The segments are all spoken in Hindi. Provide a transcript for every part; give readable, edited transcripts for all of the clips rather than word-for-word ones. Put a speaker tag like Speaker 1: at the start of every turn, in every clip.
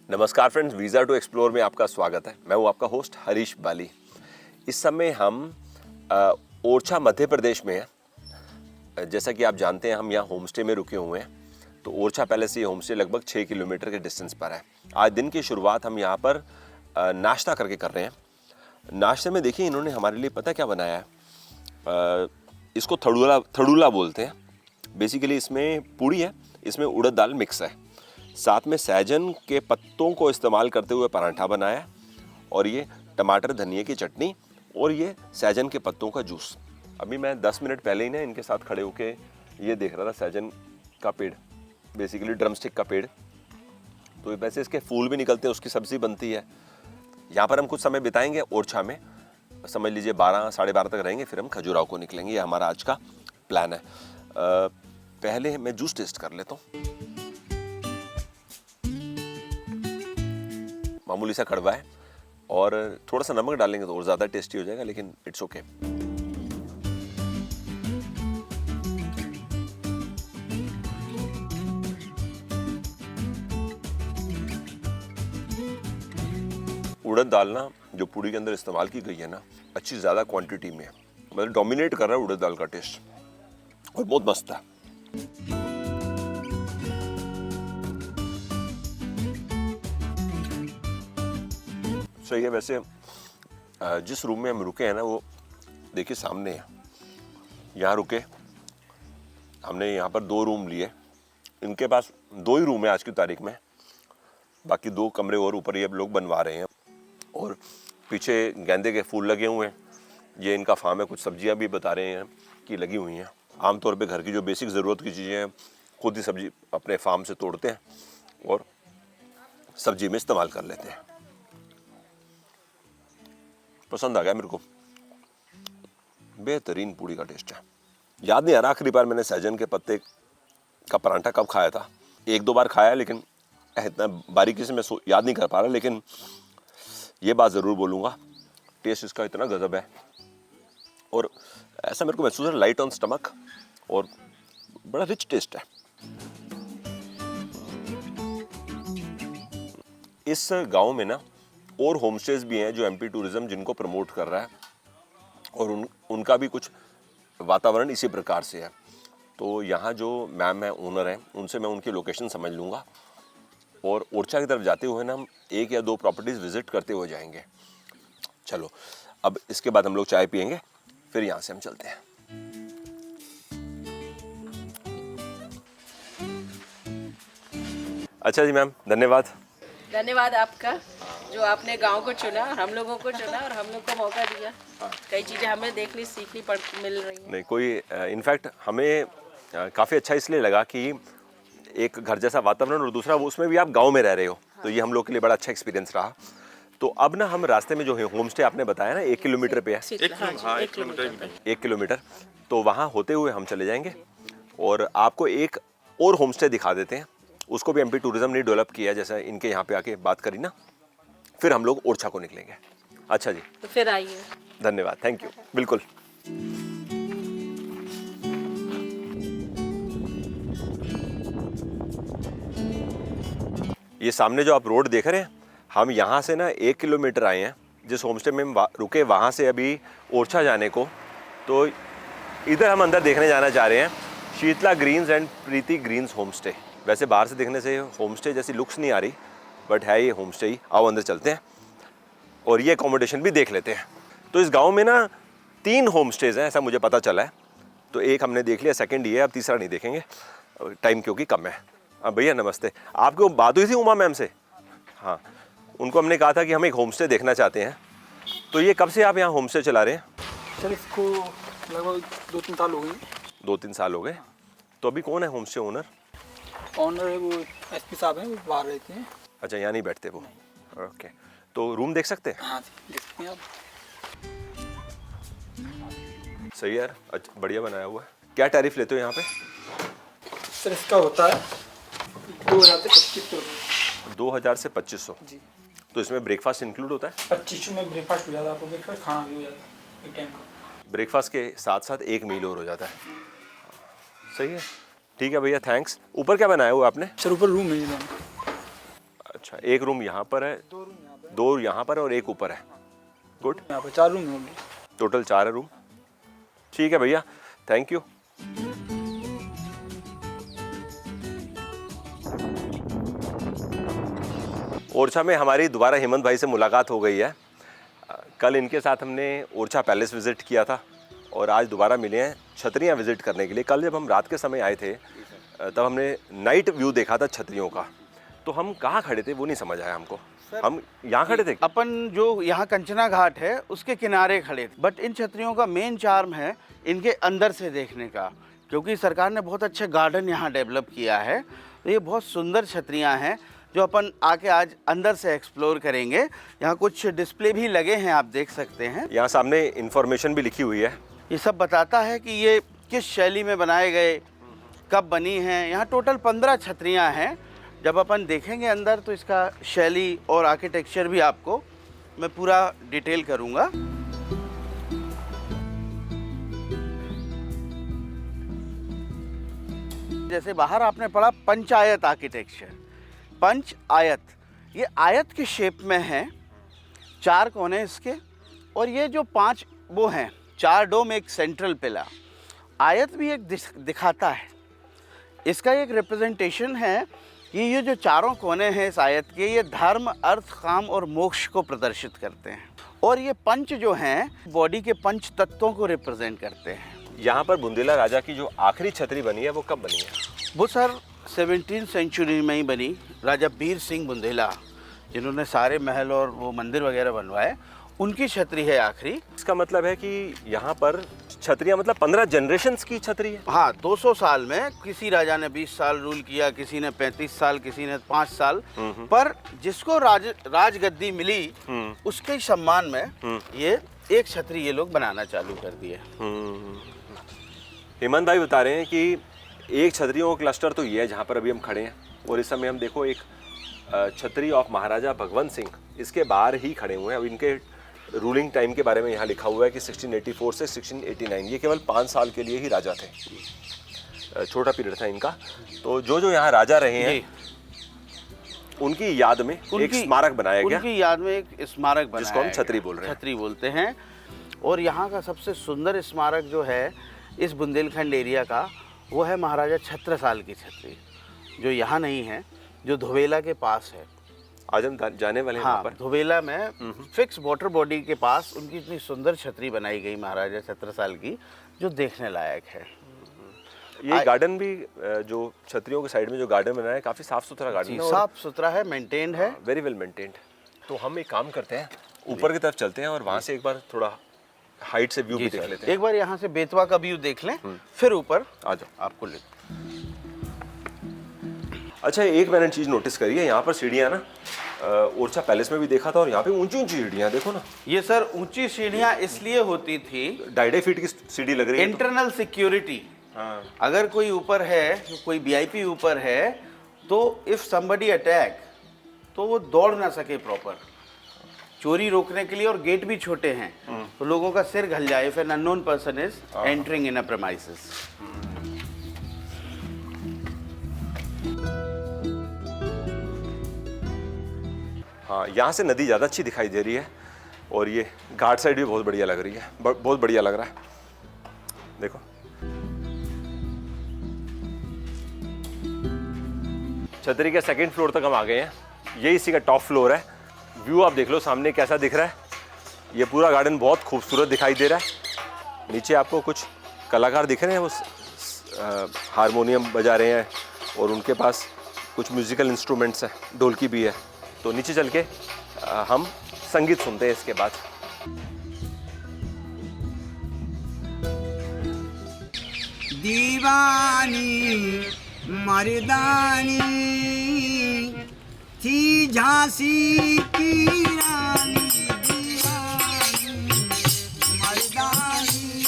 Speaker 1: नमस्कार फ्रेंड्स, वीज़ा टू एक्सप्लोर में आपका स्वागत है। मैं हूँ आपका होस्ट हरीश बाली। इस समय हम ओरछा मध्य प्रदेश में हैं। जैसा कि आप जानते हैं, हम यहाँ होम स्टे में रुके हुए हैं। तो ओरछा पैलेस से ये होम स्टे लगभग 6 किलोमीटर के डिस्टेंस पर है। आज दिन की शुरुआत हम यहाँ पर नाश्ता करके कर रहे हैं। नाश्ते में देखिए इन्होंने हमारे लिए पता क्या बनाया है। इसको थड़ूला बोलते हैं। बेसिकली इसमें पूड़ी है, इसमें उड़द दाल मिक्स है, साथ में सहजन के पत्तों को इस्तेमाल करते हुए पराठा बनाया, और ये टमाटर धनिए की चटनी और ये सहजन के पत्तों का जूस। अभी मैं 10 मिनट पहले ही ना इनके साथ खड़े होके ये देख रहा था, सहजन का पेड़, बेसिकली ड्रमस्टिक का पेड़। तो वैसे इसके फूल भी निकलते हैं, उसकी सब्जी बनती है। यहाँ पर हम कुछ समय बिताएंगे ओरछा में, समझ लीजिए 12 साढ़े 12 तक रहेंगे, फिर हम खजुराहो को निकलेंगे। ये हमारा आज का प्लान है। पहले मैं जूस टेस्ट कर लेता हूँ। मामूली सा कड़वा है और थोड़ा सा नमक डालेंगे तो और ज़्यादा टेस्टी हो जाएगा, लेकिन इट्स ओके। उड़द दाल ना जो पूड़ी के अंदर इस्तेमाल की गई है ना, अच्छी ज़्यादा क्वांटिटी में है, मतलब डोमिनेट कर रहा है उड़द दाल का टेस्ट, और बहुत मस्त है। सही है। वैसे जिस रूम में हम रुके हैं ना, वो देखिए सामने है। यहाँ रुके हमने, यहाँ पर 2 रूम लिए। इनके पास 2 ही रूम है आज की तारीख में, बाकी 2 कमरे और ऊपर ये लोग बनवा रहे हैं। और पीछे गेंदे के फूल लगे हुए हैं। ये इनका फार्म है, कुछ सब्जियां भी बता रहे हैं कि लगी हुई हैं। आमतौर पे घर की जो बेसिक ज़रूरत की चीज़ें हैं, खुद ही सब्जी अपने फार्म से तोड़ते हैं और सब्जी में इस्तेमाल कर लेते हैं। पसंद आ गया मेरे को, बेहतरीन पूड़ी का टेस्ट है। याद नहीं आ रहा आखिरी बार मैंने सहजन के पत्ते का पराठा कब खाया था। 1-2 बार खाया, लेकिन इतना बारीकी से मैं याद नहीं कर पा रहा। लेकिन ये बात ज़रूर बोलूँगा, टेस्ट इसका इतना गजब है, और ऐसा मेरे को महसूस है लाइट ऑन स्टमक, और बड़ा रिच टेस्ट है। इस गांव में ना और होम स्टेज भी हैं जो एमपी टूरिज्म जिनको प्रमोट कर रहा है, और उनका भी कुछ वातावरण इसी प्रकार से है। तो यहाँ जो मैम है, ओनर हैं, उनसे मैं उनकी लोकेशन समझ लूँगा, और ओरछा की तरफ जाते हुए ना हम 1 या 2 प्रॉपर्टीज़ विजिट करते हुए जाएंगे। चलो, अब इसके बाद हम लोग चाय पियेंगे, फिर यहाँ से हम चलते हैं। अच्छा जी मैम, धन्यवाद।
Speaker 2: धन्यवाद आपका, जो आपने गांव को चुना, हम लोगों को चुना और हम लोग को मौका दिया। कई चीज़ें हमें देखनी सीखनी मिल रही हैं।
Speaker 1: नहीं, कोई इनफैक्ट हमें काफ़ी अच्छा इसलिए लगा कि एक घर जैसा वातावरण, और दूसरा वो उसमें भी आप गांव में रह रहे हो। हाँ। तो ये हम लोग के लिए बड़ा अच्छा एक्सपीरियंस रहा। तो अब ना हम रास्ते में जो है होम स्टे आपने बताया ना 1 किलोमीटर पे है, 1 किलोमीटर, तो वहाँ होते हुए हम चले जाएंगे और आपको एक और होम स्टे दिखा देते हैं। उसको भी एमपी टूरिज्म ने डेवलप किया, जैसा इनके यहाँ पे आके बात करी ना। फिर हम लोग ओरछा को निकलेंगे। अच्छा जी,
Speaker 2: तो फिर आइए।
Speaker 1: धन्यवाद, थैंक यू। बिल्कुल। ये सामने जो आप रोड देख रहे हैं, हम यहाँ से ना 1 किलोमीटर आए हैं। जिस होम स्टे में हम रुके, वहाँ से अभी ओरछा जाने को, तो इधर हम अंदर देखने जाना चाह रहे हैं, Sheetla Greens and Preeti Greens home stay. वैसे बाहर से देखने से होम स्टे जैसी लुक्स नहीं आ रही, बट है ये होम स्टे ही। आओ अंदर चलते हैं और ये अकोमोडेशन भी देख लेते हैं। तो इस गाँव में ना 3 होम स्टेज हैं, ऐसा मुझे पता चला है। तो एक हमने देख लिया, सेकंड ये है, अब तीसरा नहीं देखेंगे, टाइम क्योंकि कम है। हाँ भैया नमस्ते, आपको बात हुई थी उमा मैम से? हाँ, उनको हमने कहा था कि हम एक होम स्टे देखना चाहते हैं। तो ये कब से आप यहाँ होम स्टे चला रहे हैं?
Speaker 3: सर इसको लगभग 2-3 साल हो गए।
Speaker 1: 2-3 साल हो गए। तो अभी कौन है होम स्टे ओनर?
Speaker 3: ऑनर है वो एसपी साहब हैं, वो बाहर रहते हैं।
Speaker 1: अच्छा, यहाँ नहीं बैठते वो। ओके, तो रूम देख सकते हैं?
Speaker 3: हाँ देख सकते हैं आप।
Speaker 1: सही है यार, अच्छा बढ़िया बनाया हुआ है। क्या टैरिफ लेते हो यहाँ पे?
Speaker 3: सर इसका होता है 2000 से 2500 रुपये।
Speaker 1: 2000 से 2500
Speaker 3: जी।
Speaker 1: तो इसमें ब्रेकफास्ट इंक्लूड होता है?
Speaker 3: 2500 में ब्रेकफास्ट हो जाता है आपको, ब्रेकफास्ट खाना भी हो जाता है एक टाइम का।
Speaker 1: ब्रेकफास्ट के साथ साथ एक मील और हो जाता है। सही है, ठीक है भैया, थैंक्स। ऊपर क्या बनाया हुआ आपने?
Speaker 3: सर ऊपर रूम है।
Speaker 1: अच्छा, एक रूम यहाँ पर है,
Speaker 3: 2 रूम यहाँ पे,
Speaker 1: 2 यहाँ पर और एक ऊपर है। गुड,
Speaker 3: यहाँ पे 4 रूम होंगे।
Speaker 1: Total 4 room. ठीक है भैया, थैंक यू। ओरछा में हमारी दोबारा हेमंत भाई से मुलाकात हो गई है। कल इनके साथ हमने ओरछा पैलेस विज़िट किया था और आज दोबारा मिले हैं छतरियाँ विज़िट करने के लिए। कल जब हम रात के समय आए थे तब हमने नाइट व्यू देखा था छतरियों का, तो हम कहाँ खड़े थे वो नहीं समझ आया हमको। हम यहाँ खड़े थे।
Speaker 4: अपन जो यहाँ कंचना घाट है उसके किनारे खड़े थे, बट इन छतरियों का मेन चार्म है इनके अंदर से देखने का, क्योंकि सरकार ने बहुत अच्छे गार्डन यहाँ डेवलप किया है। तो ये बहुत सुंदर छतरियाँ हैं जो अपन आके आज अंदर से एक्सप्लोर करेंगे। यहाँ कुछ डिस्प्ले भी लगे हैं, आप देख सकते हैं।
Speaker 1: यहाँ सामने इंफॉर्मेशन भी लिखी हुई है।
Speaker 4: ये सब बताता है कि ये किस शैली में बनाए गए, कब बनी हैं। यहाँ टोटल 15 छतरियाँ हैं। जब अपन देखेंगे अंदर तो इसका शैली और आर्किटेक्चर भी आपको मैं पूरा डिटेल करूँगा। जैसे बाहर आपने पढ़ा पंचायत आर्किटेक्चर, पंच आयत, ये आयत के शेप में है, 4 कोने इसके, और ये जो 5 वो हैं, 4 डोम एक सेंट्रल पिलर, आयत भी एक दिखाता है। इसका एक रिप्रेजेंटेशन है कि ये जो चारों कोने हैं इस आयत के, ये धर्म, अर्थ, काम और मोक्ष को प्रदर्शित करते हैं। और ये पंच जो हैं बॉडी के पंच तत्वों को रिप्रेजेंट करते हैं।
Speaker 1: यहाँ पर बुंदेला राजा की जो आखिरी छतरी बनी है वो कब बनी है?
Speaker 4: वो सर 17वीं सेंचुरी में ही बनी। राजा बीर सिंह बुंदेला, जिन्होंने सारे महल और वो मंदिर वगैरह बनवाए, उनकी छतरी है आखिरी।
Speaker 1: इसका मतलब है कि यहाँ पर छतरियाँ मतलब 15 जनरेशन्स की छतरी है।
Speaker 4: हाँ, 200 साल में किसी राजा ने 20 साल रूल किया, किसी ने 35 साल, किसी ने 5 साल, पर जिसको राजगद्दी मिली उसके सम्मान में ये एक छतरी ये लोग बनाना चालू कर दिए।
Speaker 1: हेमंत भाई बता रहे हैं कि एक छतरियों का क्लस्टर तो ये है जहाँ पर अभी हम खड़े हैं, और इस समय हम देखो एक छतरी ऑफ महाराजा भगवंत सिंह इसके बाहर ही खड़े हुए हैं। अब इनके रूलिंग टाइम के बारे में यहाँ लिखा हुआ है कि 1684 से 1689, ये केवल 5 साल के लिए ही राजा थे, छोटा पीरियड था इनका। तो जो जो यहाँ राजा रहे हैं उनकी याद में एक स्मारक बनाया गया।
Speaker 4: उनकी याद में एक स्मारक बनाया,
Speaker 1: जिसको हम छतरी बोल रहे हैं।
Speaker 4: छतरी बोलते हैं। और यहाँ का सबसे सुंदर स्मारक जो है इस बुंदेलखंड एरिया का, वो है महाराजा छत्रसाल की छतरी, जो यहाँ नहीं है, जो धोवेला के पास है।
Speaker 1: आज हम जाने वाले हैं।
Speaker 4: हाँ,
Speaker 1: वहाँ पर
Speaker 4: धोवेला में फिक्स वाटर बॉडी के पास उनकी इतनी सुंदर छतरी बनाई गई महाराजा छत्रसाल की, जो देखने लायक है।
Speaker 1: ये गार्डन भी जो छतरियों के साइड में जो गार्डन बनाया है, काफी साफ सुथरा गार्डन है,
Speaker 4: साफ सुथरा है, मेंटेन्ड है,
Speaker 1: वेरी वेल मेंटेन्ड। तो हम एक काम करते हैं, ऊपर की तरफ चलते हैं और वहाँ से एक बार थोड़ा हाइट से व्यू भी देख लेते हैं।
Speaker 4: एक बार यहाँ से बेतवा का व्यू देख लें, फिर ऊपर
Speaker 1: आ जाओ।
Speaker 4: आपको ले।
Speaker 1: अच्छा, एक मैंने चीज़ नोटिस करी है, यहाँ पर सीढ़ियाँ ना ओरछा पैलेस में भी देखा था, और यहाँ पे ऊंची ऊंची सीढ़ियाँ देखो ना। ये
Speaker 4: सर ऊंची सीढ़ियाँ इसलिए होती थी,
Speaker 1: 2.5 फीट की सीढ़ी लग रही है।
Speaker 4: Internal security.
Speaker 1: हाँ।
Speaker 4: अगर कोई ऊपर है, कोई वीआईपी ऊपर है, तो इफ समबडी अटैक, तो वो दौड़ ना सके प्रॉपर, चोरी रोकने के लिए। और गेट भी छोटे हैं, तो लोगों का सिर घल जाए if an unknown person is entering in a premises.
Speaker 1: हाँ, यहाँ से नदी ज़्यादा अच्छी दिखाई दे रही है, और ये घाट साइड भी बहुत बढ़िया लग रही है, बहुत बढ़िया लग रहा है। देखो छतरी के 2nd फ्लोर तक हम आ गए हैं, ये इसी का टॉप फ्लोर है। व्यू आप देख लो सामने कैसा दिख रहा है। ये पूरा गार्डन बहुत खूबसूरत दिखाई दे रहा है। नीचे आपको कुछ कलाकार दिख रहे हैं, वो हारमोनियम बजा रहे हैं, और उनके पास कुछ म्यूजिकल इंस्ट्रूमेंट्स हैं, ढोलकी भी है। तो नीचे चल के हम संगीत सुनते हैं इसके बाद।
Speaker 5: दीवानी मर्दानी थी झांसी की रानी, दीवानी मर्दानी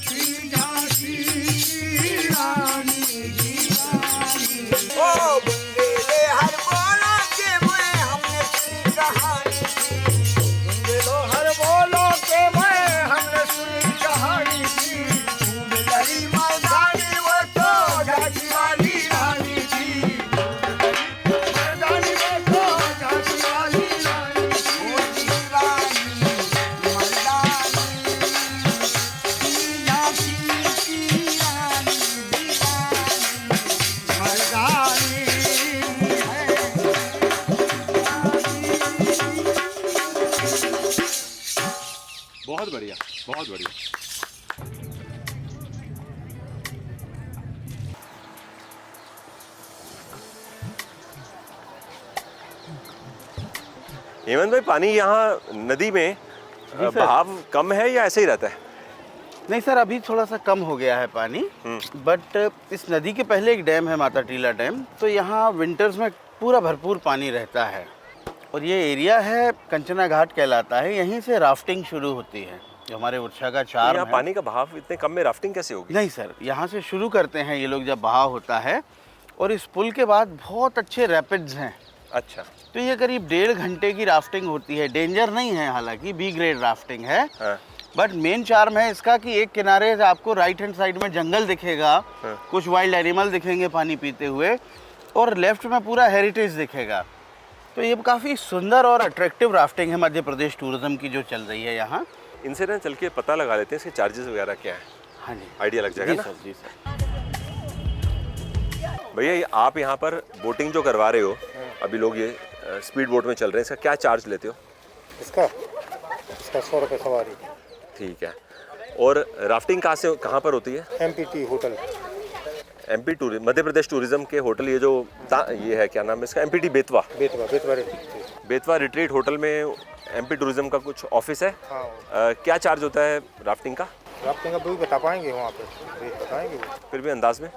Speaker 5: थी झांसी की रानी, दीवानी। ओ बुंदेले हर बोलो के मैं हमने सुनी कहानी, बुंदेलो हर बोलो के मैं हमने सुनी कहानी थी। लड़ी मर्दानी वो तो झांसी वाली रानी थी, मर्दानी
Speaker 1: बढ़िया, बहुत बढ़िया। हेमंत भाई, पानी यहाँ नदी में
Speaker 4: सर।
Speaker 1: बहाव कम है या ऐसे ही रहता है?
Speaker 4: नहीं सर, अभी थोड़ा सा कम हो गया है पानी, बट इस नदी के पहले एक डैम है, माता टीला डैम, तो यहाँ विंटर्स में पूरा भरपूर पानी रहता है। और ये एरिया है कंचना घाट कहलाता है, यहीं से राफ्टिंग शुरू होती है, जो हमारे ओरछा का चार्म
Speaker 1: यहाँ
Speaker 4: है।
Speaker 1: पानी का बहाव इतने कम में राफ्टिंग कैसे होगी?
Speaker 4: नहीं सर, यहाँ से शुरू करते हैं ये लोग जब बहाव होता है, और इस पुल के बाद बहुत अच्छे रैपिड्स हैं।
Speaker 1: अच्छा।
Speaker 4: तो ये करीब 1.5 घंटे की राफ्टिंग होती है। डेंजर नहीं है, हालांकि बी ग्रेड राफ्टिंग है।
Speaker 1: हाँ।
Speaker 4: बट मेन चार्म है इसका कि एक किनारे से आपको राइट हैंड साइड में जंगल दिखेगा, कुछ वाइल्ड एनिमल दिखेंगे पानी पीते हुए, और लेफ्ट में पूरा हेरिटेज दिखेगा। तो ये काफ़ी सुंदर और अट्रैक्टिव राफ्टिंग है मध्य प्रदेश टूरिज्म की जो चल रही है यहाँ।
Speaker 1: इनसे ना चल के पता लगा लेते हैं इसके चार्जेस वगैरह क्या है,
Speaker 4: हाँ जी,
Speaker 1: आइडिया लग जाएगा
Speaker 4: जी
Speaker 1: ना।
Speaker 4: सर, जी सर।
Speaker 1: भैया, ये आप यहाँ पर बोटिंग जो करवा रहे हो, अभी लोग ये स्पीड बोट में चल रहे हैं, इसका क्या चार्ज लेते हो?
Speaker 3: इसका 100 रुपये सवारी।
Speaker 1: ठीक है। और राफ्टिंग कहाँ पर होती है?
Speaker 3: MPT hotel.
Speaker 1: MP tourism, Madhya Pradesh tourism के होटल, ये जो ये है, क्या नाम है इसका? MPT Betwa. Betwa retreat hotel में एमपी टूरिज्म का कुछ ऑफिस है।
Speaker 3: हाँ।
Speaker 1: क्या चार्ज होता है राफ्टिंग का?
Speaker 3: राफ्टिंग का भी बता पाएंगे वहाँ पे, रेट बताएंगे वो।
Speaker 1: फिर भी अंदाज में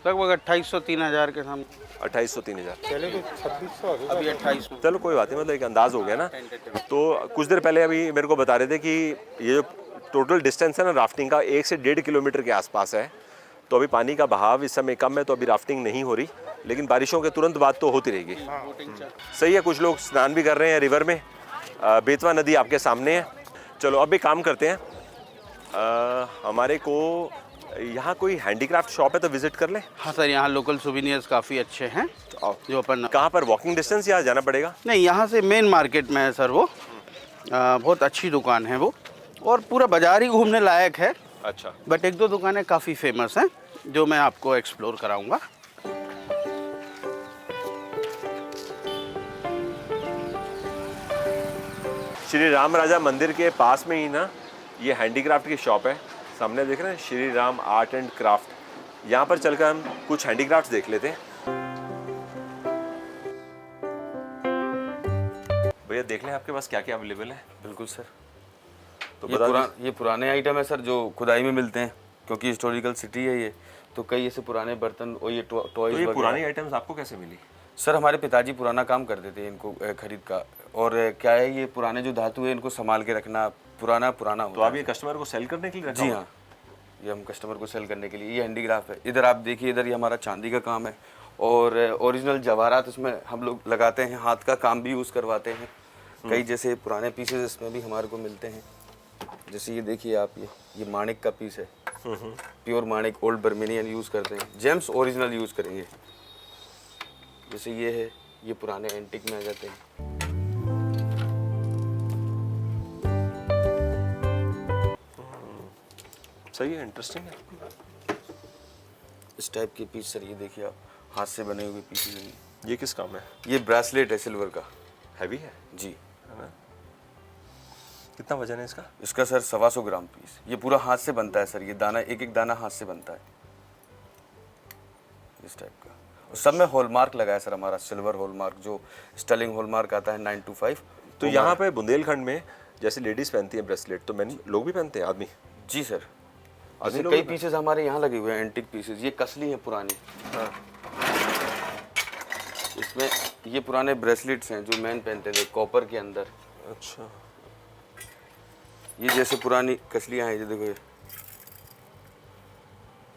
Speaker 4: लगभग 2800-3000 के सामने।
Speaker 1: 2800-3000।
Speaker 3: पहले तो 2600
Speaker 4: अभी 2800।
Speaker 1: चलो कोई बात नहीं, मतलब एक अंदाज हो गया ना। तो कुछ देर पहले अभी मेरे को बता रहे थे कि ये जो टोटल डिस्टेंस है ना राफ्टिंग का, 1 से 1.5 किलोमीटर के आसपास है। तो अभी पानी का बहाव इस समय कम है, तो अभी राफ्टिंग नहीं हो रही, लेकिन बारिशों के तुरंत बाद तो होती रहेगी। सही है। कुछ लोग स्नान भी कर रहे हैं रिवर में। बेतवा नदी आपके सामने है। चलो अब एक काम करते हैं, हमारे को यहाँ कोई हैंडीक्राफ्ट शॉप है तो विजिट कर लें।
Speaker 4: हाँ सर, यहाँ लोकल सोविनियर्स काफ़ी अच्छे हैं जो अपन।
Speaker 1: कहाँ पर? वॉकिंग डिस्टेंस या जाना पड़ेगा?
Speaker 4: नहीं, यहाँ से मेन मार्केट में है सर वो। बहुत अच्छी दुकान है वो, और पूरा बाजार ही घूमने लायक है।
Speaker 1: अच्छा।
Speaker 4: बट 1-2 दुकानें काफ़ी फेमस हैं जो मैं आपको एक्सप्लोर कराऊंगा।
Speaker 1: श्री राम राजा मंदिर के पास में ही ना ये हैंडीक्राफ्ट की शॉप है। सामने देख रहे हैं Shri Ram art and craft. यहाँ पर चलकर हम कुछ हैंडीक्राफ्ट देख लेते हैं। भैया देख लें आपके पास क्या क्या अवेलेबल है।
Speaker 6: बिल्कुल सर।
Speaker 1: तो
Speaker 6: ये पुराने आइटम है सर, जो खुदाई में मिलते हैं, क्योंकि हिस्टोरिकल सिटी है ये, तो कई ऐसे पुराने बर्तन और ये टॉयज।
Speaker 1: तो ये पुरानी आइटम्स आपको कैसे मिली?
Speaker 6: सर हमारे पिताजी पुराना काम करते थे इनको खरीद का, और क्या है, ये पुराने जो धातु है इनको संभाल के रखना, पुराना
Speaker 1: तो आप ये कस्टमर को सेल करने के लिए रखा
Speaker 6: जी
Speaker 1: हुआ?
Speaker 6: हाँ, ये हम कस्टमर को सेल करने के लिए। ये हैंडीक्राफ्ट है। इधर आप देखिए, इधर ये हमारा चांदी का काम है, और ओरिजिनल जवाहरात इसमें हम लोग लगाते हैं, हाथ का काम भी यूज़ करवाते हैं। कई जैसे पुराने पीसेस इसमें भी हमारे को मिलते हैं। जैसे ये देखिए आप, ये माणिक का पीस है, प्योर माणिक, ओल्ड बर्मिनियन यूज़ करते हैं। जेम्स ओरिजिनल यूज़ करेंगे। जैसे ये है, ये पुराने एंटिक में आ जाते हैं।
Speaker 1: सही है, इंटरेस्टिंग है।
Speaker 6: इस टाइप के पीस सर, ये देखिए आप, हाथ से बने हुए पीसेस हैं।
Speaker 1: ये किस काम है?
Speaker 6: ये ब्रेसलेट है सिल्वर का।
Speaker 1: हैवी है
Speaker 6: जी।
Speaker 1: है ना? कितना वजन है इसका?
Speaker 6: इसका सर 125 ग्राम पीस। ये पूरा हाथ से बनता है सर, ये दाना, एक एक दाना हाथ से बनता है इस टाइप का। और सब में हॉलमार्क लगा है सर हमारा, सिल्वर हॉलमार्क, जो स्टर्लिंग हॉलमार्क आता है 925।
Speaker 1: तो यहाँ पे बुंदेलखंड में जैसे लेडीज पहनती हैं ब्रेसलेट, तो मैंने लोग भी पहनते हैं, आदमी?
Speaker 6: जी सर।
Speaker 1: आदमी
Speaker 6: जैसे
Speaker 1: लोग
Speaker 6: कई
Speaker 1: भी
Speaker 6: पीसेस हमारे यहाँ लगे हुए हैं, एंटिक पीसेस। ये कसली है पुरानी।
Speaker 1: हाँ।
Speaker 6: इसमें ये पुराने ब्रेसलेट्स हैं जो मैन पहनते थे, कॉपर के अंदर।
Speaker 1: अच्छा।
Speaker 6: ये जैसे पुरानी कसलियाँ हैं, ये देखो ये।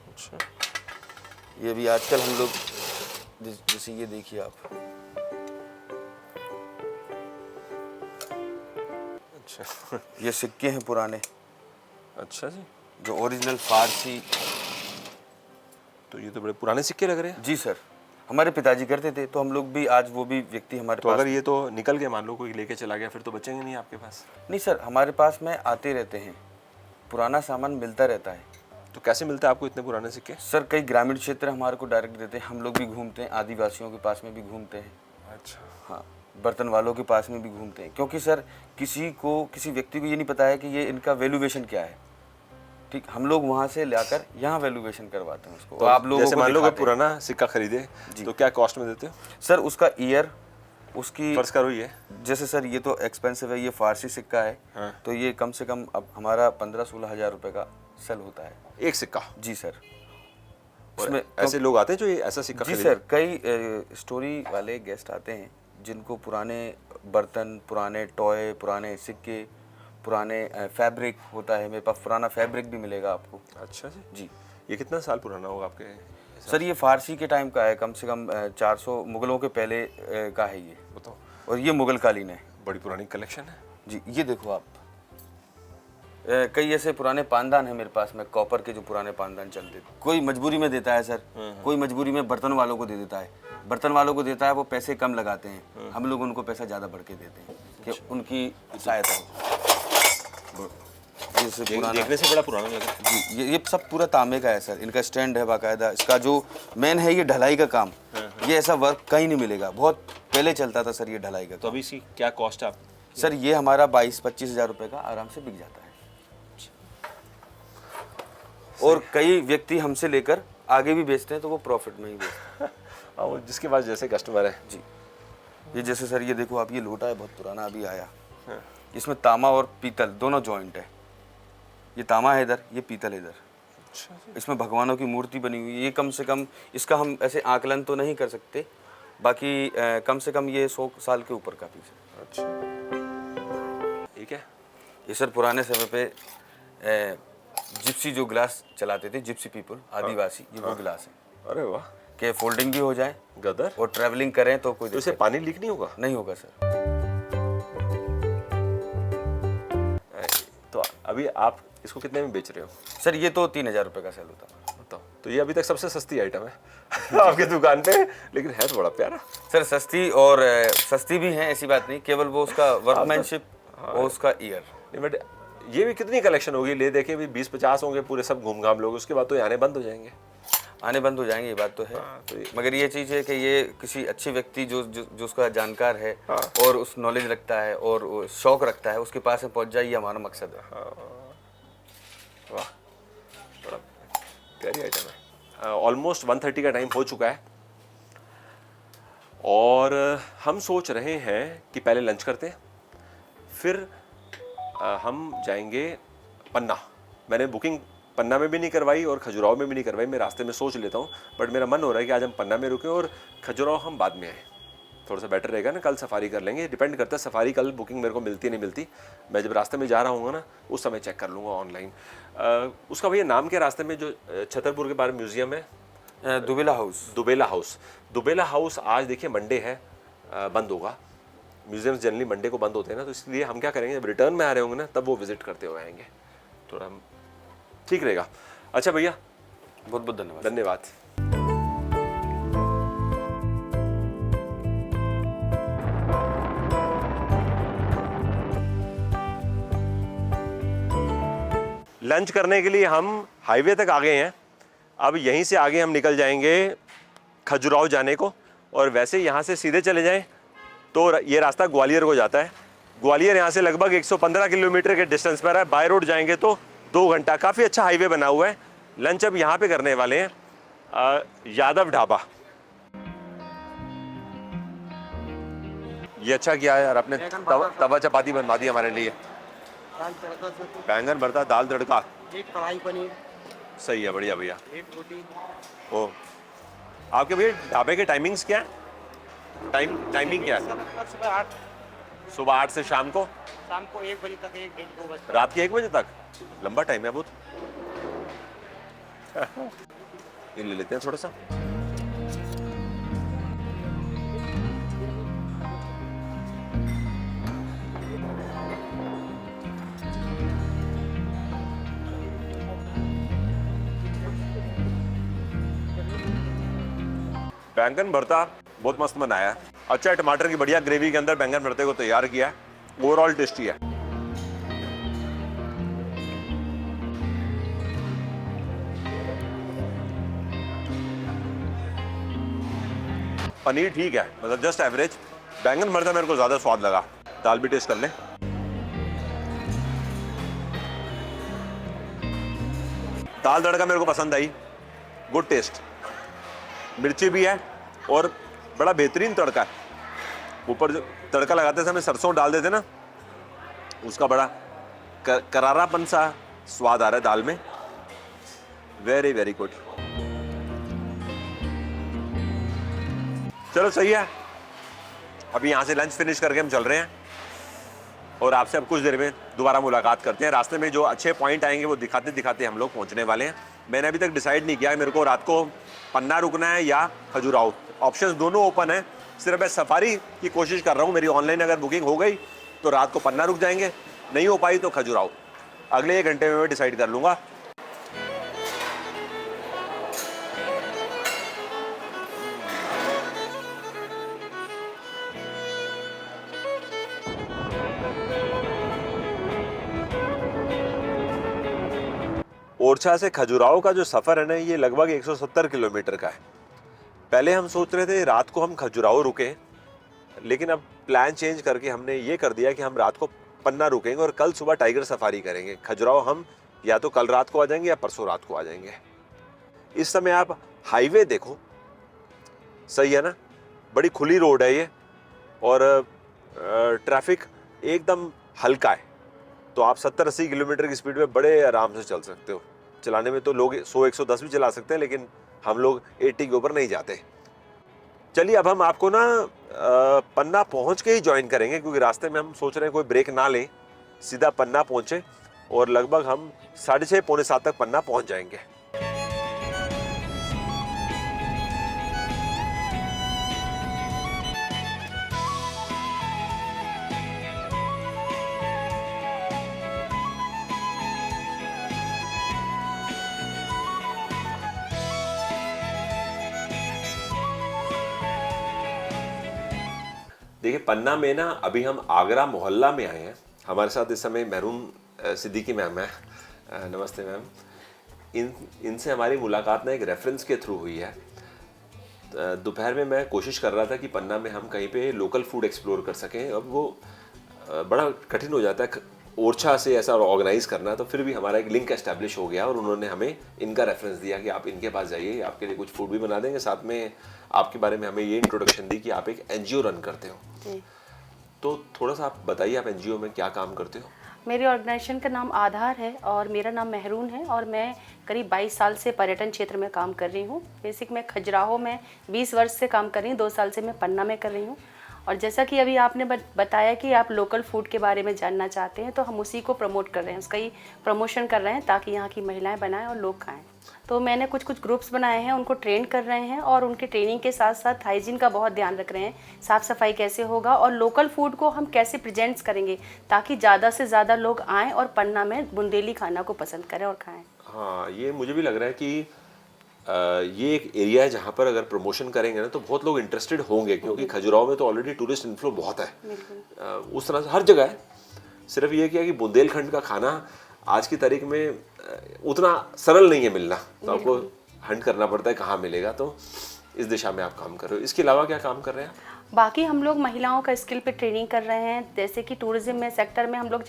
Speaker 1: अच्छा।
Speaker 6: ये भी आजकल हम लोग, जैसे ये देखिए आप,
Speaker 1: अच्छा।
Speaker 6: ये सिक्के हैं पुराने,
Speaker 1: अच्छा जी।
Speaker 6: जो ओरिजिनल फारसी।
Speaker 1: तो ये तो बड़े पुराने सिक्के लग रहे हैं।
Speaker 6: जी सर, हमारे पिताजी करते थे, तो हम लोग भी, आज वो भी व्यक्ति हमारे
Speaker 1: तो
Speaker 6: पास।
Speaker 1: अगर ये तो निकल गए, मान लो कोई लेके चला गया, फिर तो बचेंगे नहीं आपके पास।
Speaker 6: नहीं सर, हमारे पास में आते रहते हैं, पुराना सामान मिलता रहता है।
Speaker 1: तो कैसे मिलता है आपको इतने पुराने सिक्के?
Speaker 6: सर कई ग्रामीण क्षेत्र हमारे को डायरेक्ट देते हैं, हम लोग भी घूमते हैं, आदिवासियों के पास में भी घूमते हैं।
Speaker 1: अच्छा।
Speaker 6: हाँ, बर्तन वालों के पास में भी घूमते हैं, क्योंकि सर किसी व्यक्ति को ये नहीं पता है कि ये इनका वैल्यूएशन क्या है। ठीक, हम लोग वहाँ से लाकर यहाँ वैल्यूएशन करवाते हैं उसको।
Speaker 1: तो
Speaker 6: आप लोगों
Speaker 1: जैसे
Speaker 6: को
Speaker 1: मान लो कि
Speaker 6: दिखाते हैं।
Speaker 1: पुराना सिक्का खरीदे तो क्या कॉस्ट में देते हो?
Speaker 6: सर उसका ईयर, उसकी
Speaker 1: फर्ज करो ये
Speaker 6: जैसे सर ये तो एक्सपेंसिव है, ये फारसी सिक्का है।
Speaker 1: हाँ।
Speaker 6: तो ये कम से कम अब हमारा 15-16 हज़ार रुपये का सेल होता है।
Speaker 1: एक सिक्का।
Speaker 6: जी सर।
Speaker 1: और
Speaker 6: उसमें
Speaker 1: ऐसे लोग आते हैं जो ये ऐसा सिक्का
Speaker 6: जी
Speaker 1: खरीदे?
Speaker 6: सर, कई स्टोरी वाले गेस्ट आते हैं जिनको पुराने बर्तन, पुराने टॉय, पुराने सिक्के, पुराने फैब्रिक होता है। मेरे पास पुराना फैब्रिक भी मिलेगा आपको।
Speaker 1: अच्छा जी।
Speaker 6: जी
Speaker 1: ये कितना साल पुराना होगा आपके?
Speaker 6: सर, ये फारसी के टाइम का है, कम से कम 400 मुगलों के पहले का है ये।
Speaker 1: बताओ।
Speaker 6: और ये मुगल कालीन है।
Speaker 1: बड़ी पुरानी कलेक्शन है
Speaker 6: जी। ये देखो आप, कई ऐसे पुराने पानदान हैं मेरे पास में, कॉपर के जो पुराने पानदान चलते थे। कोई मजबूरी में देता है सर, कोई मजबूरी में बर्तन वालों को दे देता है। बर्तन वालों को देता है, वो पैसे कम लगाते हैं, हम लोग उनको पैसा ज़्यादा बढ़ के देते हैं कि उनकी सहायता हो। जैसे पुराना
Speaker 1: देखने से बड़ा पुराना लग रहा है।
Speaker 6: जी, ये सब पूरा तांबे का है सर। इनका स्टैंड है बाकायदा। इसका जो मेन है ये ढलाई का काम, ये ऐसा वर्क कहीं नहीं मिलेगा। बहुत पहले चलता था सर ये ढलाई का
Speaker 1: तो
Speaker 6: काम।
Speaker 1: अभी इसकी क्या कॉस्ट है आप?
Speaker 6: सर ये हमारा 22-25 हज़ार रुपये का आराम से बिक जाता है। और कई व्यक्ति हमसे लेकर आगे भी बेचते हैं, तो वो प्रॉफिट में ही बेचते हैं।
Speaker 1: हाँ, वो जिसके पास जैसे कस्टमर है।
Speaker 6: जी। ये जैसे सर ये देखो आप, ये लोटा है बहुत पुराना, अभी आया। इसमें तामा और पीतल दोनों जॉइंट है। ये तामा है इधर, ये पीतल है इधर। इसमें भगवानों की मूर्ति बनी हुई है। ये कम से कम, इसका हम ऐसे आकलन तो नहीं कर सकते, बाकी कम से कम ये 100 साल के ऊपर का पीस है।
Speaker 1: अच्छा, ठीक है।
Speaker 6: ये सर पुराने समय पे जिप्सी जो गिलास चलाते थे, जिप्सी पीपल, आदिवासी, ये वो गिलास है
Speaker 1: अरे वाह।
Speaker 6: कि फोल्डिंग भी हो जाए
Speaker 1: गदर।
Speaker 6: और ट्रैवलिंग करें तो कोई
Speaker 1: तो इससे
Speaker 6: दिक्कत
Speaker 1: पानी लीक नहीं होगा?
Speaker 6: नहीं होगा सर।
Speaker 1: तो अभी आप इसको कितने में बेच रहे हो?
Speaker 6: सर ये तो 3,000 रुपये का सेल होता है।
Speaker 1: बताओ। तो ये अभी तक सबसे सस्ती आइटम है आपकी दुकान पे, लेकिन है तो बड़ा प्यारा।
Speaker 6: सर सस्ती और सस्ती भी है, ऐसी बात नहीं, केवल वो उसका वर्कमैनशिप और उसका ईयर।
Speaker 1: नहीं, बट ये भी कितनी कलेक्शन होगी? ले देखे भी 20-50 होंगे पूरे, सब घूम घाम लोग, उसके बाद तो ये आने बंद हो जाएंगे।
Speaker 6: आने बंद हो जाएंगे, ये बात तो है।
Speaker 1: तो
Speaker 6: मगर ये चीज़ है कि ये किसी अच्छे व्यक्ति जो उसका जानकार है और उस नॉलेज रखता है और शौक रखता है, उसके पास में पहुंच जाए, ये हमारा मकसद है।
Speaker 1: वाह, बड़ा प्यारी आइटम है। ऑलमोस्ट 1:30 का टाइम हो चुका है और हम सोच रहे हैं कि पहले लंच करते हैं, फिर हम जाएंगे पन्ना। मैंने बुकिंग पन्ना में भी नहीं करवाई और खजुराहो में भी नहीं करवाई, मैं रास्ते में सोच लेता हूँ, बट मेरा मन हो रहा है कि आज हम पन्ना में रुकें और खजुराहो हम बाद में आए, थोड़ा सा बेटर रहेगा ना। कल सफारी कर लेंगे, डिपेंड करता है सफारी कल बुकिंग मेरे को मिलती नहीं मिलती। मैं जब रास्ते में जा रहा हूँ ना, उस समय चेक कर लूँगा ऑनलाइन। उसका भैया नाम के रास्ते में जो छतरपुर के बाहर म्यूजियम है,
Speaker 6: दुबेला हाउस।
Speaker 1: दुबेला हाउस। दुबेला हाउस आज देखिए मंडे है, बंद होगा। म्यूजियम्स जनरली मंडे को बंद होते हैं ना, तो इसलिए हम क्या करेंगे, जब रिटर्न में आ रहे होंगे ना, तब वो विजिट करते हुए आएंगे, थोड़ा हम ठीक रहेगा। अच्छा भैया,
Speaker 6: बहुत बहुत धन्यवाद।
Speaker 1: धन्यवाद। लंच करने के लिए हम हाईवे तक आ गए हैं। अब यहीं से आगे हम निकल जाएंगे खजुराहो जाने को, और वैसे यहाँ से सीधे चले जाएं तो ये रास्ता ग्वालियर को जाता है। ग्वालियर यहाँ से लगभग 115 किलोमीटर के डिस्टेंस पर है। बाय रोड जाएंगे तो 2 घंटा। काफ़ी अच्छा हाईवे बना हुआ है। लंच अब यहाँ पे करने वाले हैं, यादव ढाबा। ये अच्छा किया है यार, आपने तवा चपाती बनवा दी हमारे लिए। बैंगन भरता, दाल तड़का,
Speaker 3: एक कढ़ाई पनीर,
Speaker 1: सही है, बढ़िया भैया।
Speaker 3: एक रोटी।
Speaker 1: ओ, आपके भैया ढाबे के टाइमिंग्स क्या है? टाइमिंग क्या है? सुबह 8 से शाम को
Speaker 3: शाम को 1 बजे तक, 1-2 बजे।
Speaker 1: रात के 1 बजे तक? लंबा टाइम है बहुत। ये ले लेते हैं थोड़ा सा। बैंगन भरता बहुत मस्त बनाया है। अच्छा, टमाटर की बढ़िया ग्रेवी के अंदर बैंगन भरते को तैयार किया है। ओवरऑल टेस्टी है। पनीर ठीक है, मतलब जस्ट एवरेज। बैंगन भरता मेरे को ज़्यादा स्वाद लगा। दाल भी टेस्ट कर ले। दाल तड़का मेरे को पसंद आई, गुड टेस्ट, मिर्ची भी है और बड़ा बेहतरीन तड़का है। ऊपर जो तड़का लगाते समय सरसों डाल देते ना, उसका बड़ा करारापन सा स्वाद आ रहा है दाल में। Very very good. चलो सही है, अभी यहाँ से लंच फिनिश करके हम चल रहे हैं और आपसे अब कुछ देर में दोबारा मुलाकात करते हैं। रास्ते में जो अच्छे पॉइंट आएंगे वो दिखाते दिखाते हम लोग पहुँचने वाले हैं। मैंने अभी तक डिसाइड नहीं किया मेरे को रात को पन्ना रुकना है या खजुराहो। ऑप्शंस दोनों ओपन है, सिर्फ मैं सफारी की कोशिश कर रहा हूँ। मेरी ऑनलाइन अगर बुकिंग हो गई तो रात को पन्ना रुक जाएंगे, नहीं हो पाई तो खजुराहो। अगले 1 घंटे में मैं डिसाइड कर लूँगा। ओरछा से खजुराहो का जो सफ़र है ना, ये लगभग 170 किलोमीटर का है। पहले हम सोच रहे थे रात को हम खजुराहो रुकें, लेकिन अब प्लान चेंज करके हमने ये कर दिया कि हम रात को पन्ना रुकेंगे और कल सुबह टाइगर सफारी करेंगे। खजुराहो हम या तो कल रात को आ जाएंगे या परसों रात को आ जाएंगे। इस समय आप हाईवे देखो, सही है ना, बड़ी खुली रोड है ये और ट्रैफिक एकदम हल्का है, तो आप 70-80 किलोमीटर की स्पीड में बड़े आराम से चल सकते हो। चलाने में तो लोग 100-110 भी चला सकते हैं, लेकिन हम लोग 80 के ऊपर नहीं जाते। चलिए अब हम आपको ना पन्ना पहुंच के ही ज्वाइन करेंगे, क्योंकि रास्ते में हम सोच रहे हैं कोई ब्रेक ना लें, सीधा पन्ना पहुंचे और लगभग हम 6:30 पौने 7 तक पन्ना पहुंच जाएंगे। देखिए पन्ना में ना अभी हम आगरा मोहल्ला में आए हैं। हमारे साथ इस समय महरून सिद्दीकी मैम है। नमस्ते मैम। इनसे हमारी मुलाकात ना एक रेफरेंस के थ्रू हुई है। दोपहर में मैं कोशिश कर रहा था कि पन्ना में हम कहीं पे लोकल फूड एक्सप्लोर कर सकें। अब वो बड़ा कठिन हो जाता है ओरछा से ऐसा ऑर्गेनाइज करना, तो फिर भी हमारा एक लिंक एस्टैब्लिश हो गया और उन्होंने हमें इनका रेफरेंस दिया कि आप इनके पास जाइए, आपके लिए कुछ फूड भी बना देंगे। साथ में आपके बारे में हमें ये इंट्रोडक्शन दी कि आप एक एनजीओ रन करते हो। तो थोड़ा सा आप बताइए, आप एनजीओ में क्या काम करते हो?
Speaker 7: मेरी ऑर्गेनाइजेशन का नाम आधार है और मेरा नाम महरून है और मैं करीब 22 साल से पर्यटन क्षेत्र में काम कर रही हूँ। बेसिक मैं खजुराहो में 20 वर्ष से काम कर रही हूँ, 2 साल से मैं पन्ना में कर रही हूँ। और जैसा कि अभी आपने बताया कि आप लोकल फूड के बारे में जानना चाहते हैं, तो हम उसी को प्रमोट कर रहे हैं, उसका ही प्रमोशन कर रहे हैं ताकि यहाँ की महिलाएं बनाएं और लोग खाएं। तो मैंने कुछ ग्रुप्स बनाए हैं, उनको ट्रेन कर रहे हैं और उनके ट्रेनिंग के साथ साथ हाइजीन का बहुत ध्यान रख रहे हैं, साफ़ सफाई कैसे होगा और लोकल फूड को हम कैसे प्रेजेंट्स करेंगे ताकि ज़्यादा से ज़्यादा लोग आएँ और पन्ना में बुंदेली खाना को पसंद करें और खाएँ। हाँ,
Speaker 1: ये मुझे भी लग रहा है कि ये एक एरिया है जहाँ पर अगर प्रमोशन करेंगे ना तो बहुत लोग इंटरेस्टेड होंगे, क्योंकि खजुराहो में तो ऑलरेडी टूरिस्ट इन्फ्लो बहुत है। उस तरह से हर जगह है। सिर्फ ये क्या कि बुंदेलखंड का खाना आज की तारीख में उतना सरल नहीं है मिलना, तो आपको हंट करना पड़ता है कहाँ मिलेगा। तो इस दिशा में आप काम कर रहे हो। इसके अलावा क्या काम कर रहे हैं?
Speaker 7: बाकी हम लोग महिलाओं का स्किल पे ट्रेनिंग कर रहे हैं। जैसे कि टूरिज्म में सेक्टर में हम लोग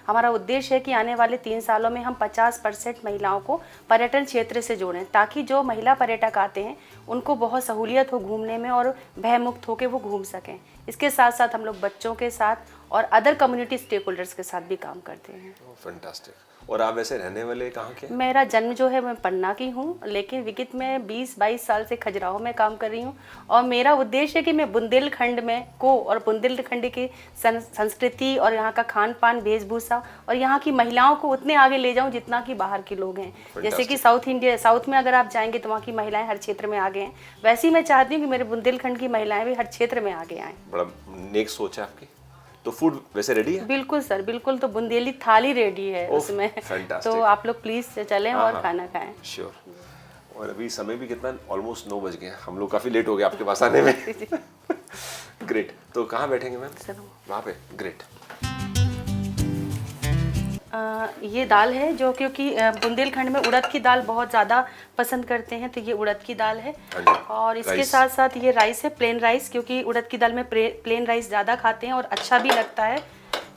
Speaker 7: हमारा उद्देश्य है कि आने वाले 3 सालों में हम 50% महिलाओं को पर्यटन क्षेत्र से जोड़ें, ताकि जो महिला पर्यटक आते हैं उनको बहुत सहूलियत हो घूमने में और भयमुक्त होकर वो घूम सकें। इसके साथ साथ हम लोग बच्चों के साथ और अदर कम्युनिटी स्टेक होल्डर्स के साथ भी काम करते हैं।
Speaker 1: फैंटास्टिक। और आप वैसे रहने वाले कहाँ के?
Speaker 7: मेरा जन्म जो है मैं पन्ना की हूँ, लेकिन विगत में 20-22 साल से खजुराहो में काम कर रही हूँ और मेरा उद्देश्य है कि मैं बुंदेलखंड में को और बुंदेलखंड की संस्कृति और यहाँ का खान पान, वेशभूषा और यहाँ की महिलाओं को उतने आगे ले जाऊँ जितना कि बाहर के लोग हैं। जैसे कि साउथ में अगर आप जाएंगे तो वहाँ की महिलाएं हर क्षेत्र में आगे हैं, वैसे ही मैं चाहती हूँ कि मेरे बुंदेलखंड की महिलाएं भी हर क्षेत्र में आगे आएँ।
Speaker 1: बड़ा नेक सोच है आपकी। तो फूड वैसे रेडी है?
Speaker 7: बिल्कुल सर, बिल्कुल। तो बुंदेली थाली रेडी है उसमें, तो आप लोग प्लीज चलें और खाना खाएं।
Speaker 1: श्योर। और अभी समय भी कितना, ऑलमोस्ट 9 बज गए। हम लोग काफ़ी लेट हो गए आपके पास आने में। ग्रेट। तो कहाँ बैठेंगे मैम? वहाँ पे। ग्रेट।
Speaker 7: ये दाल है जो क्योंकि बुंदेलखंड में उड़द की दाल बहुत ज़्यादा पसंद करते हैं, तो ये उड़द की दाल है।
Speaker 1: हाँ जी।
Speaker 7: और इसके
Speaker 1: राइस।
Speaker 7: साथ साथ ये राइस है, प्लेन राइस, क्योंकि उड़द की दाल में प्लेन राइस ज़्यादा खाते हैं और अच्छा भी लगता है।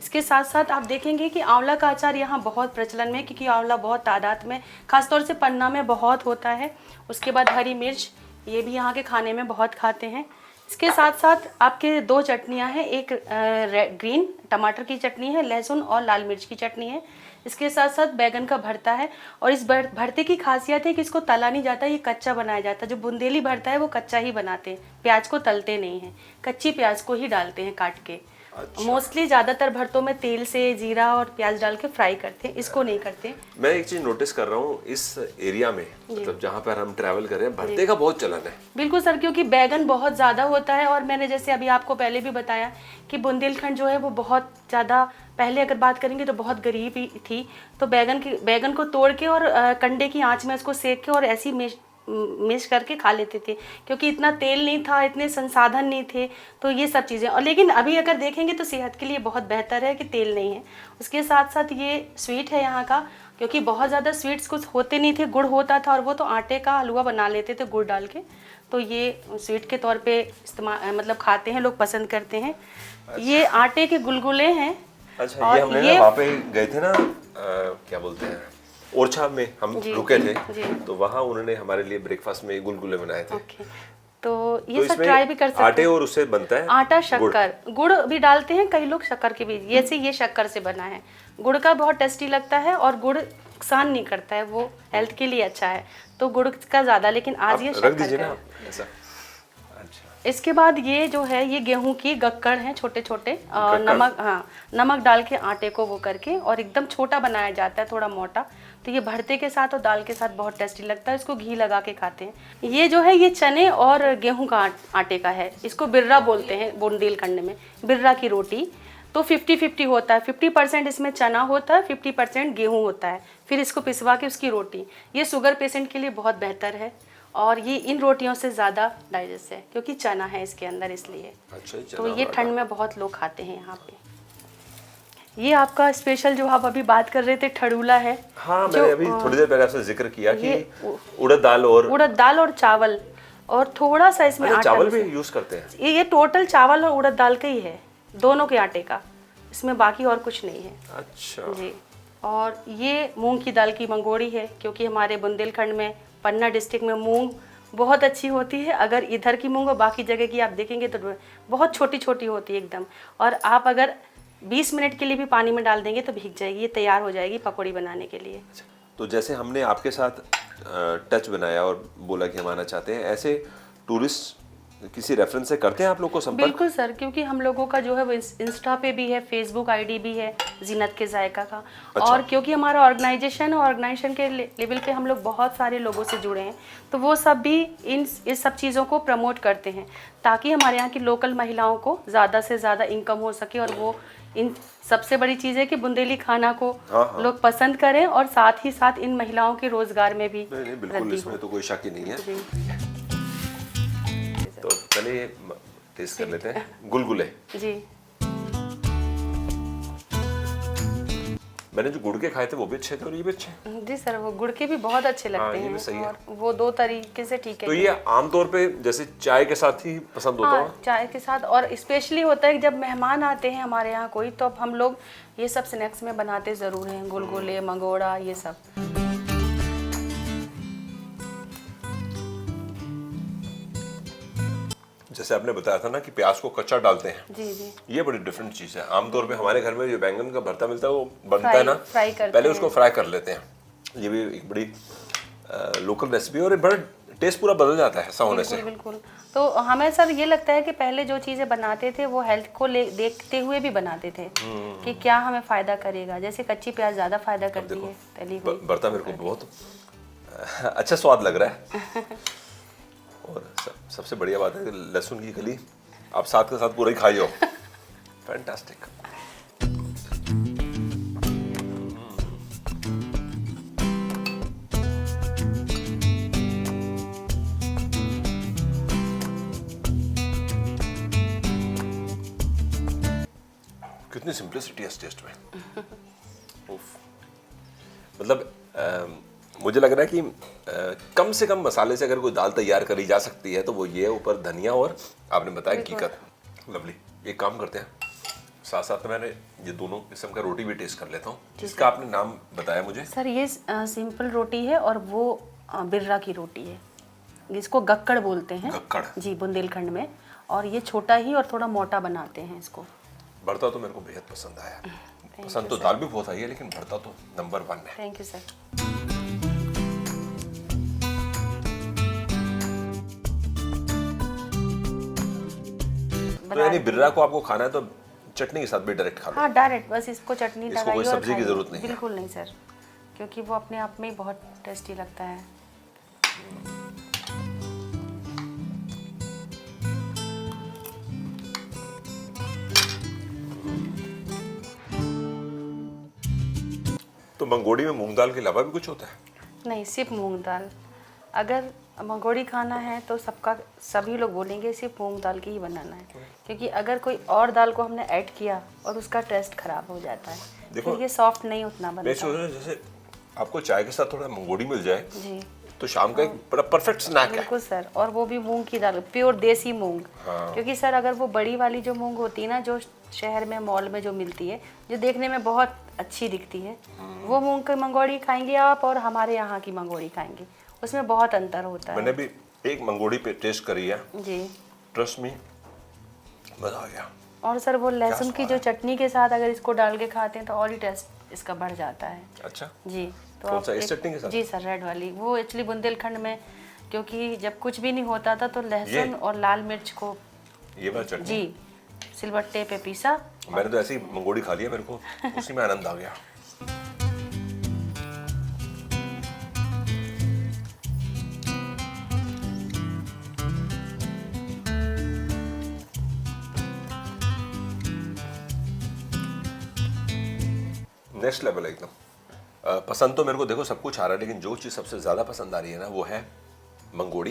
Speaker 7: इसके साथ साथ आप देखेंगे कि आंवला का अचार यहाँ बहुत प्रचलन में है, क्योंकि आंवला बहुत तादाद में, खासतौर से पन्ना में बहुत होता है। उसके बाद हरी मिर्च, ये भी यहाँ के खाने में बहुत खाते हैं। इसके साथ साथ आपके 2 चटनियाँ हैं, एक ग्रीन टमाटर की चटनी है, लहसुन और लाल मिर्च की चटनी है। इसके साथ साथ बैगन का भरता है। और इस भरते की खासियत है कि इसको तला नहीं जाता, ये कच्चा बनाया जाता है। जो बुंदेली भरता है वो कच्चा ही बनाते हैं, प्याज को तलते नहीं हैं, कच्ची प्याज को ही डालते हैं काट के। मोस्टली ज़्यादातर भरतों में तेल से जीरा और प्याज डाल के फ्राई करते हैं, इसको नहीं करते।
Speaker 1: मैं एक चीज नोटिस कर रहा हूँ इस एरिया में, मतलब जहाँ पर हम ट्रैवल कर रहे हैं, भरते का बहुत चलन है।
Speaker 7: बिल्कुल सर, क्योंकि बैगन बहुत ज़्यादा होता है। और मैंने जैसे अभी आपको पहले भी बताया कि बुंदेलखंड जो है वो बहुत ज़्यादा, पहले अगर बात करेंगे तो बहुत गरीबी थी, तो बैगन को तोड़ के और कंडे की आंच में उसको सेक के और ऐसी मिक्स करके खा लेते थे, क्योंकि इतना तेल नहीं था, इतने संसाधन नहीं थे, तो ये सब चीज़ें। और लेकिन अभी अगर देखेंगे तो सेहत के लिए बहुत बेहतर है कि तेल नहीं है। उसके साथ साथ ये स्वीट है यहाँ का, क्योंकि बहुत ज़्यादा स्वीट्स कुछ होते नहीं थे, गुड़ होता था, और वो तो आटे का हलवा बना लेते थे गुड़ डाल के, तो ये स्वीट के तौर पे इस्तेमाल मतलब खाते हैं लोग, पसंद करते हैं। ये आटे के गुलगुले हैं।
Speaker 1: अच्छा, ये हमने ना वहाँ पे गए थे ना, क्या बोलते हैं, ओरछा में हम रुके थे, तो वहाँ उन्होंने हमारे लिए ब्रेकफास्ट में गुलगुले बनाए थे।
Speaker 7: ओके, तो ये
Speaker 1: तो
Speaker 7: सब
Speaker 1: इसमें
Speaker 7: ट्राई भी कर सकते हैं।
Speaker 1: आटे और उससे बनता है
Speaker 7: आटा, शक्कर, गुड़ भी डालते हैं कई लोग, शक्कर के भी। ये शक्कर से बना है, गुड़ का बहुत टेस्टी लगता है, और गुड़ नुकसान नहीं करता है, वो हेल्थ के लिए अच्छा है, तो गुड़ का ज़्यादा। लेकिन आज ये
Speaker 1: रख
Speaker 7: शक्कर
Speaker 1: दीजिए
Speaker 7: का
Speaker 1: ना
Speaker 7: है।
Speaker 1: ऐसा। अच्छा,
Speaker 7: इसके बाद ये जो है ये गेहूं की गक्कड़ हैं, छोटे छोटे, और नमक डाल के आटे को वो करके और एकदम छोटा बनाया जाता है, थोड़ा मोटा। तो ये भरते के साथ और दाल के साथ बहुत टेस्टी लगता है, इसको घी लगा के खाते हैं। ये जो है ये चने और गेहूं का आटे का है, इसको बिर्रा बोलते हैं बुंदेलखंड में, बिर्रा की रोटी। तो 50-50 होता है, 50% इसमें चना होता है, 50% गेहूं होता है, फिर इसको पिसवा के उसकी रोटी। ये शुगर पेशेंट के लिए बहुत बेहतर है, और ये इन रोटियों से ज़्यादा डाइजेस्ट है, क्योंकि चना है इसके अंदर, इसलिए।
Speaker 1: अच्छा,
Speaker 7: तो ये ठंड में बहुत लोग खाते हैं यहाँ पे। ये आपका स्पेशल जो आप अभी बात कर रहे थे, ठड़ूला है।
Speaker 1: हाँ, मैंने अभी थोड़ी देर पहले आपसे जिक्र किया कि उड़द दाल और चावल, और थोड़ा सा इसमें आटा, चावल भी यूज करते हैं।
Speaker 7: ये टोटल चावल और उड़द दाल का ही है, दोनों के आटे का, इसमें बाकी और कुछ नहीं है।
Speaker 1: अच्छा
Speaker 7: जी। और ये मूंग की दाल की मंगोड़ी है, क्योंकि हमारे बुंदेलखंड में, पन्ना डिस्ट्रिक्ट में मूंग बहुत अच्छी होती है। अगर इधर की मूंग और बाकी जगह की आप देखेंगे तो बहुत छोटी छोटी होती है एकदम, और आप अगर 20 मिनट के लिए भी पानी में डाल देंगे तो भीग जाएगी, ये तैयार हो जाएगी पकौड़ी बनाने के लिए।
Speaker 1: तो जैसे हमने आपके साथ टच बनाया और बोला कि हम आना चाहते हैं, ऐसे टूरिस्ट किसी रेफरेंस से करते हैं आप लोग को संपर्क?
Speaker 7: बिल्कुल सर, क्योंकि हम लोगों का जो है वो इंस्टा पे भी है, फेसबुक आईडी भी है जीनत के जायका का।
Speaker 1: अच्छा।
Speaker 7: और क्योंकि हमारा ऑर्गेनाइजेशन के लेवल पे हम लोग बहुत सारे लोगों से जुड़े हैं, तो वो सब भी इस सब चीज़ों को प्रमोट करते हैं, ताकि हमारे यहाँ की लोकल महिलाओं को ज़्यादा से ज़्यादा इनकम हो सके। और वो इन सबसे बड़ी चीज़ है कि बुंदेली खाना को लोग पसंद करें, और साथ ही साथ इन महिलाओं के रोजगार में भी
Speaker 1: नहीं, बिल्कुल, इसमें तो कोई शक ही नहीं है। तो चलिए टेस्ट कर लेते हैं गुलगुले।
Speaker 7: जी।
Speaker 1: मैंने जो गुड़ के खाए थे वो भी अच्छे थे, और ये भी अच्छे।
Speaker 7: जी सर, वो गुड़ के भी बहुत अच्छे लगते
Speaker 1: ये भी सही
Speaker 7: हैं,
Speaker 1: है।
Speaker 7: और वो 2 तरीके से ठीक है।
Speaker 1: तो ये आमतौर पे जैसे चाय के साथ ही पसंद होता है?
Speaker 7: चाय के साथ, और स्पेशली होता है कि जब मेहमान आते हैं हमारे यहाँ कोई, तो अब हम लोग ये सब स्नैक्स में बनाते ज़रूर हैं, गुलगुले, मंगोड़ा, ये सब।
Speaker 1: जैसे आपने बताया था ना कि प्याज को कच्चा डालते हैं,
Speaker 7: जी जी।
Speaker 1: ये बड़ी डिफरेंट चीज़ है। आमतौर पे हमारे घर में जो बैंगन का भरता मिलता है वो बनता है ना,
Speaker 7: फ्राई करते
Speaker 1: पहले
Speaker 7: हैं।
Speaker 1: उसको फ्राई कर लेते हैं। ये भी एक बड़ी लोकल रेसिपी, और बड़ा टेस्ट पूरा बदल जाता है ऐसा होने से।
Speaker 7: बिल्कुल। तो हमें सर ये लगता है कि पहले जो चीज़ें बनाते थे वो हेल्थ को देखते हुए भी बनाते थे कि क्या हमें फ़ायदा करेगा। जैसे कच्ची प्याज ज़्यादा फायदा करती है, तली हुई।
Speaker 1: भरता मेरे को बहुत अच्छा स्वाद लग रहा है। और सबसे बढ़िया बात है कि लहसुन की कली आप साथ के साथ पूरा ही खाई हो। फैंटास्टिक। कितनी सिंपलिसिटी है इस टेस्ट में। उफ। मतलब मुझे लग रहा है कि कम से कम मसाले से अगर कोई दाल तैयार करी जा सकती है तो वो ये है, ऊपर धनिया और आपने बताया कीकत। लवली, एक काम करते हैं, साथ साथ में मैंने ये दोनों किस्म का रोटी भी टेस्ट कर लेता हूँ। जिसका आपने नाम बताया मुझे?
Speaker 7: सर ये सिंपल रोटी है और वो बिर्रा की रोटी है, जिसको गक्कड़ बोलते हैं।
Speaker 1: गक्कड़?
Speaker 7: जी, बुंदेलखंड में। और ये छोटा ही और थोड़ा मोटा बनाते हैं इसको।
Speaker 1: भरता तो मेरे को बेहद पसंद आया। पसंद तो दाल भी बहुत आई है, लेकिन भरता तो नंबर 1 है।
Speaker 7: Thank you sir.
Speaker 1: तो यानी बिर्रा को आपको खाना है तो चटनी के साथ भी डायरेक्ट खा लो?
Speaker 7: हाँ, डायरेक्ट, बस इसको चटनी
Speaker 1: इसको
Speaker 7: लगाइए
Speaker 1: कोई
Speaker 7: और
Speaker 1: सब्जी की
Speaker 7: खाइए।
Speaker 1: जरूरत नहीं है?
Speaker 7: बिल्कुल नहीं सर, क्योंकि वो अपने आप में ही बहुत टेस्टी लगता है।
Speaker 1: तो मंगोड़ी में मूंग दाल के अलावा भी कुछ होता है?
Speaker 7: नहीं, सिर्फ मूंग दाल। अगर मंगोड़ी खाना है तो सभी लोग बोलेंगे सिर्फ मूंग दाल की ही बनाना है, क्योंकि अगर कोई और दाल को हमने ऐड किया और उसका टेस्ट खराब हो जाता है,
Speaker 1: देखो,
Speaker 7: फिर ये सॉफ्ट नहीं उतना
Speaker 1: मैं
Speaker 7: बनता।
Speaker 1: सोच रहा हूँ जैसे आपको चाय के साथ थोड़ा मंगोड़ी मिल जाए
Speaker 7: जी
Speaker 1: तो शाम का एक बड़ा परफेक्ट स्नैक है।
Speaker 7: बिल्कुल सर, और वो भी मूंग की दाल, प्योर देसी मूंग। क्योंकि सर अगर वो बड़ी वाली जो मूंग होती है ना, जो शहर में मॉल में जो मिलती है, जो देखने में बहुत अच्छी दिखती है, वो मूंग की मंगोड़ी खाएंगे आप और हमारे यहाँ की मंगोड़ी खाएंगे, उसमें बहुत अंतर होता है।
Speaker 1: मैंने भी एक मंगोड़ी पे टेस्ट करी है,
Speaker 7: जी।
Speaker 1: ट्रस्ट मी, मजा आ गया।
Speaker 7: और सर वो लहसुन की
Speaker 1: स्वाद
Speaker 7: जो
Speaker 1: है।
Speaker 7: चटनी के साथ अगर इसको डाल के खाते हैं तो और ही टेस्ट इसका बढ़ जाता है।
Speaker 1: अच्छा,
Speaker 7: जी। तो
Speaker 1: कौन
Speaker 7: आप
Speaker 1: सा, इस चटनी के साथ?
Speaker 7: जी सर, रेड वाली। वो एक्चुअली बुंदेलखंड में, क्योंकि जब कुछ भी नहीं होता था तो लहसुन और लाल मिर्च को
Speaker 1: ये वाला चटनी?
Speaker 7: जी सिलबट्टे पे पीसा।
Speaker 1: मैंने तो ऐसी मंगोड़ी खा लिया, मेरे को उसी में आनंद आ गया। नेक्स्ट लेवल एकदम। पसंद तो मेरे को देखो सब कुछ आ रहा है, लेकिन जो चीज़ सबसे ज़्यादा पसंद आ रही है ना, वो है मंगोड़ी,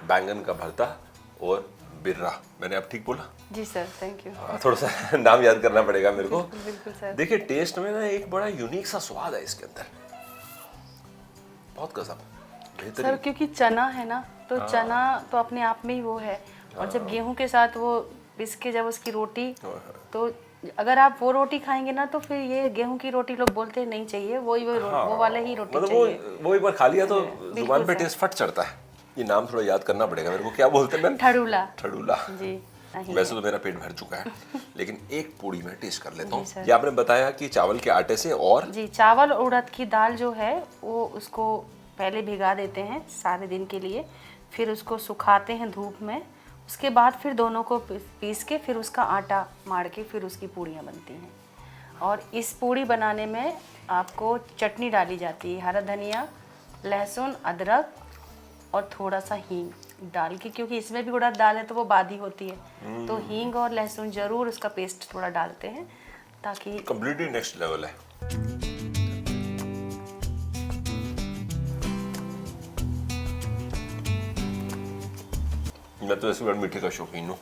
Speaker 1: बैंगन का भरता और बिर्रा। मैंने अब ठीक बोला?
Speaker 7: जी सर, थैंक यू।
Speaker 1: थोड़ा सा नाम याद करना पड़ेगा मेरे को।
Speaker 7: बिल्कुल सर।
Speaker 1: देखिए टेस्ट में ना एक बड़ा यूनिक सा स्वाद है इसके अंदर, बहुत गजब,
Speaker 7: सर
Speaker 1: बेहतरीन।
Speaker 7: क्योंकि चना है ना, तो चना तो अपने आप में ही वो है, और जब गेहूं के साथ वो पिस के जब उसकी रोटी, तो अगर आप वो रोटी खाएंगे ना तो फिर ये गेहूं की रोटी लोग बोलते हैं नहीं चाहिए, वो वाला ही रोटी
Speaker 1: मतलब
Speaker 7: चाहिए।
Speaker 1: वो एक बार खा लिया तो जुबान पे टेस्ट फट चढ़ता है। ये नाम थोड़ा याद करना पड़ेगा मेरे को, क्या बोलते हैं मैम?
Speaker 7: ठड़ूला।
Speaker 1: ठड़ूला।
Speaker 7: जी नहीं।
Speaker 1: वैसे तो मेरा पेट भर चुका है, लेकिन एक पूड़ी में टेस्ट कर लेता हूँ।
Speaker 7: जी सर।
Speaker 1: ये आपने बताया कि चावल के आटे से, और
Speaker 7: जी, चावल और उड़द की दाल जो है वो उसको पहले भिगा देते हैं सारे दिन के लिए, फिर उसको सुखाते हैं धूप में, उसके बाद फिर दोनों को पीस के फिर उसका आटा मार के फिर उसकी पूड़ियाँ बनती हैं। और इस पूड़ी बनाने में आपको चटनी डाली जाती है, हरा धनिया, लहसुन, अदरक और थोड़ा सा हींग डाल के, क्योंकि इसमें भी उड़द दाल है तो वो बादी होती है, तो हींग और लहसुन ज़रूर उसका पेस्ट थोड़ा डालते हैं ताकि
Speaker 1: कंप्लीटली नेक्स्ट लेवल है। मैं तो ऐसे बड़ा मीठे का शौकीन हूँ।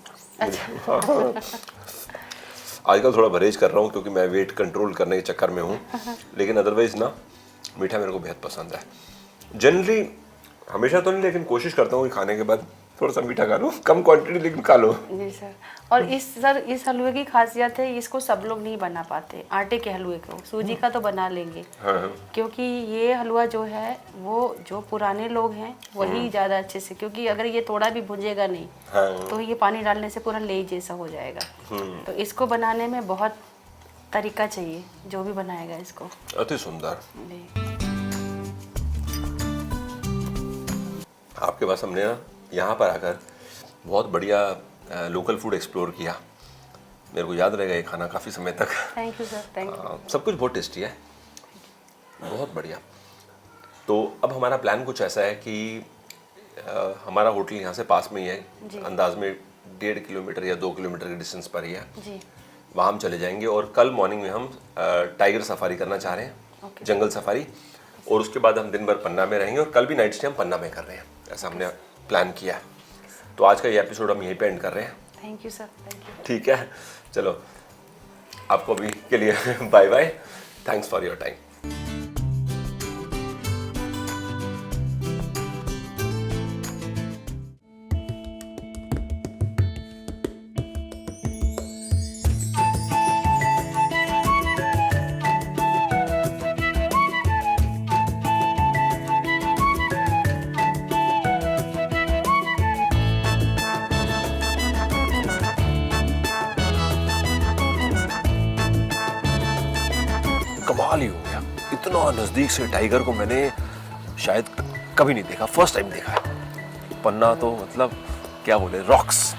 Speaker 1: आजकल थोड़ा परहेज कर रहा हूँ क्योंकि मैं वेट कंट्रोल करने के चक्कर में हूँ, लेकिन अदरवाइज ना मीठा मेरे को बेहद पसंद है। जनरली हमेशा तो नहीं, लेकिन कोशिश करता हूँ कि खाने के बाद थोड़ा सा मीठा खा लो, कम क्वांटिटी लेकिन खा लो।
Speaker 7: जी सर। और इस हलवे की खासियत है, इसको सब लोग नहीं बना पाते, आटे के हलवे को, सूजी का तो बना लेंगे।
Speaker 1: हाँ।
Speaker 7: क्योंकि ये हलवा जो है वो जो पुराने लोग हैं वही ज़्यादा अच्छे से, क्योंकि अगर ये थोड़ा भी भुंजेगा नहीं
Speaker 1: हाँ।
Speaker 7: तो ये पानी डालने से पूरा लेई जैसा हो जाएगा। तो इसको बनाने में बहुत तरीका चाहिए, जो भी बनाएगा इसको।
Speaker 1: अति सुंदर।
Speaker 7: जी।
Speaker 1: आपके पास हमने ना यहाँ पर आकर बहुत बढ़िया लोकल फूड एक्सप्लोर किया। मेरे को याद रहेगा ये खाना काफ़ी समय तक।
Speaker 7: Thank you sir, thank you.
Speaker 1: सब कुछ बहुत टेस्टी है, बहुत बढ़िया। तो अब हमारा प्लान कुछ ऐसा है कि हमारा होटल यहाँ से पास में ही है, अंदाज में 1.5 किलोमीटर या 2 किलोमीटर के डिस्टेंस पर ही है।
Speaker 7: जी।
Speaker 1: वहाँ हम चले जाएंगे और कल मॉर्निंग में हम टाइगर सफारी करना चाह रहे हैं, जंगल सफारी, और उसके बाद हम दिन भर पन्ना में रहेंगे और कल भी नाइट स्टे हम पन्ना में कर रहे हैं, ऐसा हमने प्लान किया है। तो आज का ये एपिसोड हम यहीं पे एंड कर रहे हैं।
Speaker 7: Thank you sir, thank you.
Speaker 1: ठीक है, चलो आपको अभी के लिए bye bye, thanks for your time. नज़दीक से टाइगर को मैंने शायद कभी नहीं देखा, फर्स्ट टाइम देखा है। पन्ना तो मतलब क्या बोले, रॉक्स।